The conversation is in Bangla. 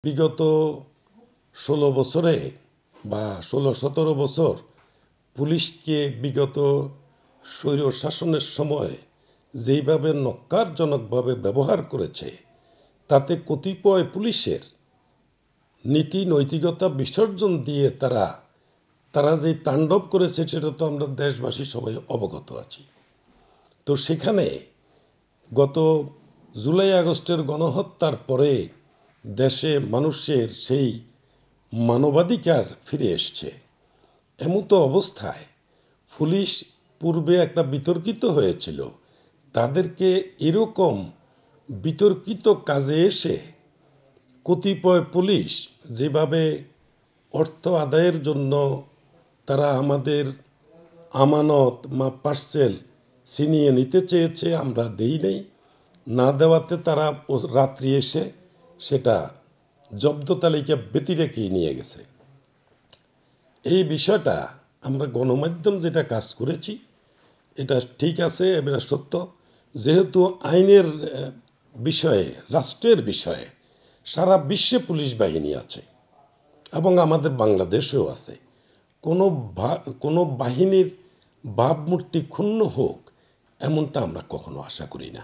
বিগত ১৬ বছরে বা ১৬-১৭ বছর পুলিশকে বিগত স্বৈর শাসনের সময় যেইভাবে ন্যক্কারজনকভাবে ব্যবহার করেছে, তাতে কতিপয় পুলিশের নীতি নৈতিকতা বিসর্জন দিয়ে তারা যে তাণ্ডব করেছে সেটা তো আমরা দেশবাসী সবাই অবগত আছি। তো সেখানে গত জুলাই আগস্টের গণহত্যার পরে দেশে মানুষের সেই মানবাধিকার ফিরে এসছে। এমতো অবস্থায় পুলিশ পূর্বে একটা বিতর্কিত হয়েছিল, তাদেরকে এরকম বিতর্কিত কাজে এসে কতিপয় পুলিশ যেভাবে অর্থ আদায়ের জন্য তারা আমাদের আমানত পার্সেল ছিনিয়ে নিতে চেয়েছে, আমরা দেই নেই, না দেওয়াতে তারা রাত্রি এসে সেটা জব্দ তালিকা ব্যতি রেখেই নিয়ে গেছে। এই বিষয়টা আমরা গণমাধ্যম যেটা কাজ করেছি এটা ঠিক আছে, এটা সত্য। যেহেতু আইনের বিষয়ে, রাষ্ট্রের বিষয়ে সারা বিশ্বে পুলিশ বাহিনী আছে এবং আমাদের বাংলাদেশেও আছে। কোনো বাহিনীর ভাবমূর্তি ক্ষুণ্ণ হোক এমনটা আমরা কখনো আশা করি না।